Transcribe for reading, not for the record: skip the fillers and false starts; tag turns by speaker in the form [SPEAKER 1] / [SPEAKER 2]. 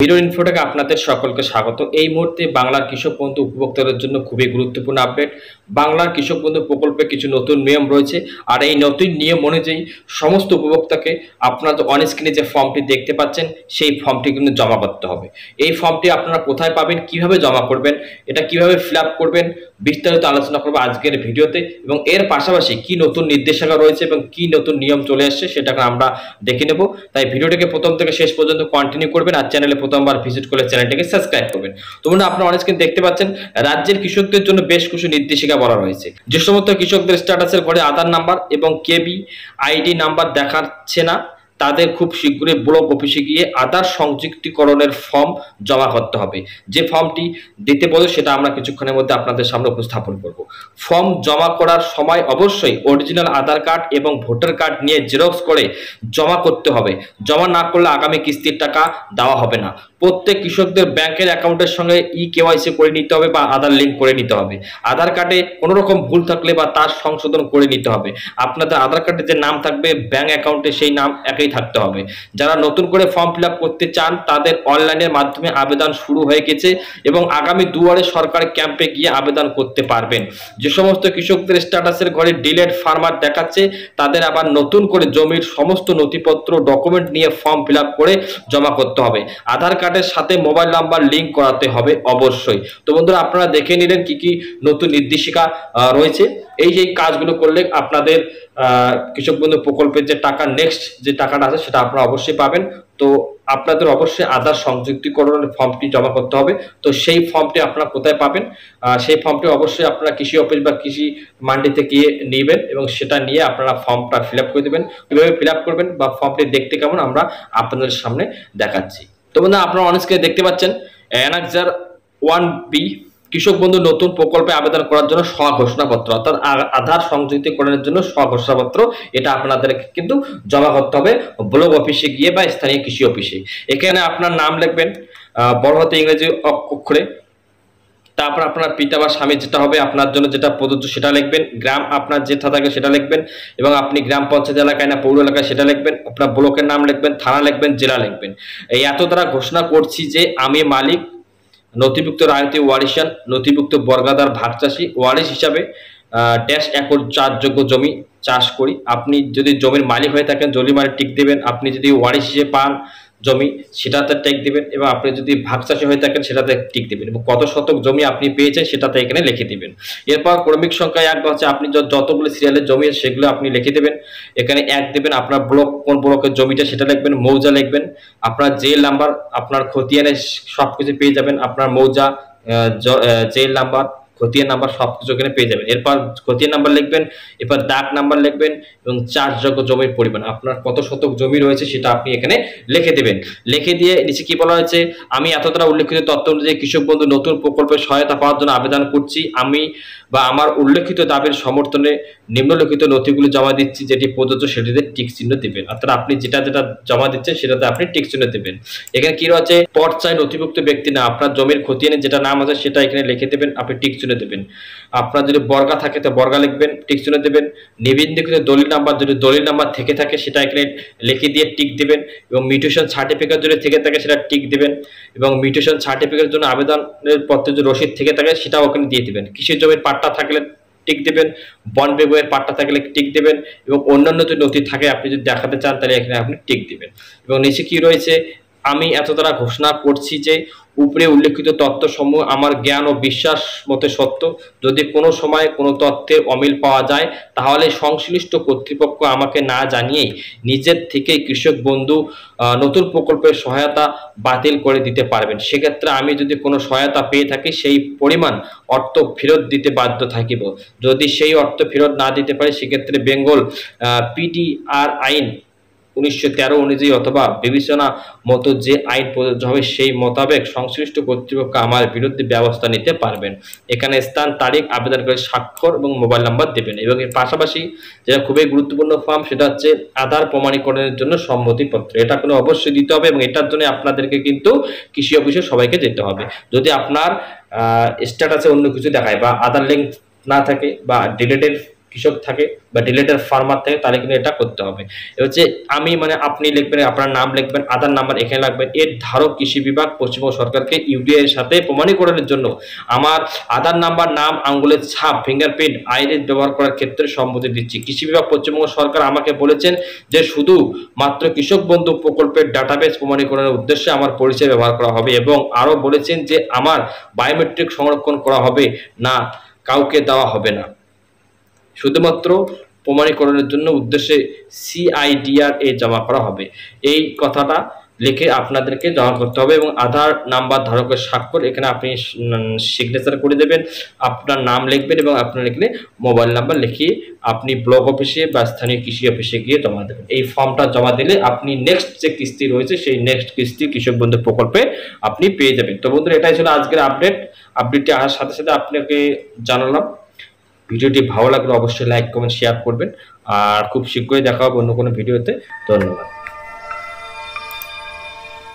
[SPEAKER 1] Hero ইনফোটেকে আপনাদের সকলকে স্বাগত। এই মুহূর্তে বাংলার কৃষক বন্ধু উপভোক্তাদের জন্য খুবই গুরুত্বপূর্ণ আপডেট। বাংলার কৃষক বন্ধু প্রকল্পে কিছু নতুন নিয়ম রয়েছে, আর এই নতুন নিয়ম অনুযায়ী সমস্ত উপভোক্তাকে আপনারা অন স্ক্রিনে যে ফর্মটি দেখতে পাচ্ছেন সেই ফর্মটি কিন্তু জমা করতে হবে। এই ফর্মটি আপনারা কোথায় পাবেন, কিভাবে জমা করবেন, এটা কিভাবে ফিল আপ করবেন, বিস্তারিত আলোচনা করবো আজকের ভিডিওতে। এবং এর পাশাপাশি কি নতুন নির্দেশিকা রয়েছে এবং কি নতুন নিয়ম চলে আসছে সেটাকে আমরা দেখে নেব। তাই ভিডিওটিকে প্রথম থেকে শেষ পর্যন্ত কন্টিনিউ করবেন, আর চ্যানেলে প্রথমবার ভিজিট করলে চ্যানেলটিকে সাবস্ক্রাইব করবেন। তোমরা আপনারা অনেক স্ক্রিন দেখতে পাচ্ছেন রাজ্যের কৃষকদের জন্য বেশ কিছু নির্দেশিকা বলা রয়েছে। যে সমস্ত কৃষকদের স্ট্যাটাসের ঘরে আধার নাম্বার এবং কেবি আইডি নাম্বার দেখাচ্ছে না, তাদের খুব শীঘ্রই ব্লক অফিসে গিয়ে আধার সংযুক্তিকরণের ফর্ম জমা করতে হবে। যে ফর্মটি দিতে বলে সেটা আমরা কিছুক্ষণের মধ্যে আপনাদের সামনে উপস্থাপন করব। ফর্ম জমা করার সময় অবশ্যই অরিজিনাল আধার কার্ড এবং ভোটার কার্ড নিয়ে জেরক্স করে জমা করতে হবে। জমা না করলে আগামী কিস্তির টাকা দেওয়া হবে না। প্রত্যেক কৃষকদের ব্যাংকের অ্যাকাউন্টের সঙ্গে কেওয়াইসি করে নিতে হবে বা আধার লিঙ্ক করে নিতে হবে। আধার কার্ডে কোনো রকম ভুল থাকলে বা তার সংশোধন করে নিতে হবে। আপনাদের আধার কার্ডে যে নাম থাকবে ব্যাংক অ্যাকাউন্টে সেই নাম একই থাকতে হবে। যারা নতুন করে ফর্ম ফিল আপ করতে চান তাদের অনলাইনের মাধ্যমে আবেদন শুরু হয়ে গেছে এবং আগামী দুয়ারে সরকারি ক্যাম্পে গিয়ে আবেদন করতে পারবেন। যে সমস্ত কৃষকদের স্ট্যাটাসের ঘরে ডিলেড ফার্মার দেখাচ্ছে তাদের আবার নতুন করে জমির সমস্ত নথিপত্র ডকুমেন্ট নিয়ে ফর্ম ফিল আপ করে জমা করতে হবে। আধার কার্ডের সাথে মোবাইল নাম্বার লিঙ্ক করাতে হবে অবশ্যই। তো বন্ধুরা, আপনারা দেখে নিলেন কি কি নতুন নির্দেশিকা রয়েছে। এই যে কাজগুলো করলে আপনাদের কৃষক বন্ধু প্রকল্পের যে টাকা নেক্সট যে টাকাটা আছে সেটা আপনারা অবশ্যই পাবেন। তো আপনাদের অবশ্যই আধার সংযুক্তিকরণের ফর্মটি জমা করতে হবে। তো সেই ফর্মটি আপনারা কোথায় পাবেন? সেই ফর্মটি অবশ্যই আপনারা কৃষি অফিস বা কৃষি মান্ডিতে গিয়ে নেবেন এবং সেটা নিয়ে আপনারা ফর্মটা ফিল আপ করে দেবেন। কিভাবে ফিল আপ করবেন বা ফর্মটি দেখতে কেমন আমরা আপনাদের সামনে দেখাচ্ছি। তো বন্ধুরা, আপনারা অন স্ক্রিনে দেখতে পাচ্ছেন অ্যানেক্সার 1B কৃষক বন্ধু নতুন প্রকল্পে আবেদন করার জন্য স্বঘোষণাপত্র, অর্থাৎ আধার সংযুক্তিকরণের জন্য স্বঘোষণাপত্র, এটা আপনাদেরকে কিন্তু জমা করতে হবে ব্লক অফিসে গিয়ে বা স্থানীয় কৃষি অফিসে। এখানে আপনার নাম লিখবেন বড় হাতে ইংরেজি অক্ষরে, তারপর আপনার পিতা বা স্বামী যেটা হবে আপনার জন্য যেটা প্রযোজ্য সেটা লিখবেন, গ্রাম আপনার যেটা থাকে সেটা লিখবেন এবং আপনি গ্রাম পঞ্চায়েত এলাকায় না পৌর এলাকায় সেটা লিখবেন, আপনার ব্লকের নাম লিখবেন, থানা লিখবেন, জেলা লিখবেন। এই এত দ্বারা ঘোষণা করছি যে আমি মালিক, নথিভুক্ত রায়তি ওয়ারিশান, নথিভুক্ত বর্গাদার ভাগ চাষী, ওয়ারিশ হিসাবে ড্যাশ একর চাষযোগ্য জমি চাষ করি। আপনি যদি জমির মালিক হয়ে থাকেন জমি মালিক টিক দেবেন, আপনি যদি ওয়ারিশ হিসেবে পান জমি সেটাতে টিক দিবেন এবং আপনি যদি ভাগ চাষী হয়ে থাকেন সেটাতে টিক দিবেন এবং কত শতক জমি আপনি পেয়েছেন সেটাতে এখানে লিখে দিবেন। এরপর ক্রমিক সংখ্যা 1 হচ্ছে আপনি যতগুলো সিরিয়ালের জমি আছে সেগুলো আপনি লিখে দেবেন। এখানে 1 দেবেন, আপনার ব্লক কোন ব্লকের জমিটা সেটা লিখবেন, মৌজা লিখবেন, আপনার জেল নাম্বার, আপনার খতিয়ানে সবকিছু পেয়ে যাবেন, আপনার মৌজা, জেল নাম্বার, খতিয়ান নাম্বার সবকিছু এখানে পেয়ে যাবেন। এরপর খতিয়ান নাম্বার লিখবেন, এরপর দাগ নাম্বার লিখবেন এবং চাষযোগ্য জমির পরিমাণ, আপনার কত শতক জমি রয়েছে সেটা আপনি এখানে লিখে দেবেন। লিখে দিয়ে নিচে কি বলা হয়েছে, আমি এতটা উল্লেখিত তথ্য অনুযায়ী কৃষক বন্ধু নতুন প্রকল্পের সহায়তা পাওয়ার জন্য আবেদন করছি। আমি বা আমার উল্লেখিত দাবির সমর্থনে নিম্নলিখিত নথিগুলি জমা দিচ্ছি, যেটি প্রযোজ্য সেটিতে টিক চিহ্ন দেবেন। অর্থাৎ আপনি যেটা যেটা জমা দিচ্ছেন সেটাতে আপনি টিক চিহ্ন দেবেন। এখানে কি রয়েছে, পর্চায় নথিভুক্ত ব্যক্তি না, আপনার জমির খতিয়ানে যেটা নাম আছে সেটা এখানে লিখে দেবেন, আপনি টিক চিহ্ন দেবেন। আপনার যদি বর্গা থাকে তো বর্গা লিখবেন, টিক চিহ্ন দেবেন। নিবন্ধিত দলিল নাম্বার, যদি দলিল নাম্বার থেকে থাকে সেটা এখানে লিখে দিয়ে টিক দিবেন এবং মিউটেশন সার্টিফিকেট যদি থেকে থাকে সেটা টিক দিবেন এবং মিউটেশন সার্টিফিকেটের জন্য আবেদনের পত্রের যে রসিদ থেকে থাকে সেটাও ওখানে দিয়ে দিবেন। কৃষি জমির পাট্টা থাকলে টিক দেবেন, বন বিভাগের পাট্টা থাকলে টিক দেবেন এবং অন্যান্য যে নথি থাকে আপনি যদি দেখাতে চান তাহলে এখানে আপনি টিক দিবেন। এবং নিচে কি রয়েছে, আমি এত দ্বারা ঘোষণা করছি যে উপরে উল্লেখিত তথ্যসমূহ আমার জ্ঞান ও বিশ্বাস মতে সত্য। যদি কোনো সময় কোনো তথ্যের অমিল পাওয়া যায় তাহলে সংশ্লিষ্ট কর্তৃপক্ষ আমাকে না জানিয়েই নিজের থেকেই কৃষক বন্ধু নতুন প্রকল্পের সহায়তা বাতিল করে দিতে পারবেন। সেক্ষেত্রে আমি যদি কোনো সহায়তা পেয়ে থাকি সেই পরিমাণ অর্থ ফেরত দিতে বাধ্য থাকিব। যদি সেই অর্থ ফেরত না দিতে পারি সেক্ষেত্রে বেঙ্গল পিডিআর আইন 1913 অনুযায়ী অথবা বিবেচনা মতো যে আইন প্রযোজ্য হবে সেই মোতাবেক সংশ্লিষ্ট কর্তৃপক্ষ আমার বিরুদ্ধে ব্যবস্থা নিতে পারবেন। এখানে স্থান, তারিখ, আবেদনকারীর স্বাক্ষর এবং মোবাইল নাম্বার দেবেন। এবং এর পাশাপাশি যেটা খুবই গুরুত্বপূর্ণ ফর্ম সেটা হচ্ছে আধার প্রমাণীকরণের জন্য সম্মতিপত্র, এটা কোনো অবশ্যই দিতে হবে এবং এটার জন্য আপনাদেরকে কিন্তু কৃষি অফিসে সবাইকে যেতে হবে। যদি আপনার স্ট্যাটাসে অন্য কিছু দেখায় বা আধার লিঙ্ক না থাকে বা ডিলেটেড কৃষক থাকে বা ডিলেটেড ফার্মার থাকে তাহলে কিন্তু এটা করতে হবে। হচ্ছে আমি মানে আপনি লিখবেন, আপনার নাম লিখবেন, আধার নাম্বার এখানে লাগবেন। এর ধারক কৃষি বিভাগ পশ্চিমবঙ্গ সরকারকে ইউডিআই এর সাথে প্রমাণীকরণের জন্য আমার আধার নাম্বার, নাম, আঙ্গুলের ছাপ, ফিঙ্গারপ্রিন্ট, আইরিস ব্যবহার করার ক্ষেত্রে সম্মতি দিচ্ছি। কৃষি বিভাগ পশ্চিমবঙ্গ সরকার আমাকে বলেছেন যে শুধু মাত্র কৃষক বন্ধু প্রকল্পের ডাটাবেস প্রমাণীকরণের উদ্দেশ্যে আমার পরিচয় ব্যবহার করা হবে, এবং আরো বলেছেন যে আমার বায়োমেট্রিক সংরক্ষণ করা হবে না, কাউকে দেওয়া হবে না, শুধুমাত্র প্রমাণীকরণের জন্য উদ্দেশ্যে সিআইডিআর এ জমা করা হবে। এই কথাটা লিখে আপনাদেরকে জমা করতে হবে, এবং আধার নাম্বার ধারকের স্বাক্ষর এখানে আপনি সিগনেচার করে দেবেন, আপনার নাম লিখবেন এবং আপনার এখানে মোবাইল নাম্বার লিখিয়ে আপনি ব্লক অফিসে বা স্থানীয় কৃষি অফিসে গিয়ে জমা দেবেন। এই ফর্মটা জমা দিলে আপনি নেক্সট যে কিস্তি রয়েছে সেই নেক্সট কিস্তি কৃষক বন্ধু প্রকল্পে আপনি পেয়ে যাবেন। তো বন্ধুরা, এটাই ছিল আজকের আপডেটটি আসার সাথে সাথে আপনাকে জানালাম। ভিডিওটি ভালো লাগলে অবশ্যই লাইক, কমেন্ট, শেয়ার করবেন, আর খুব শীঘ্রই দেখা হবে অন্য কোনো ভিডিওতে। ধন্যবাদ।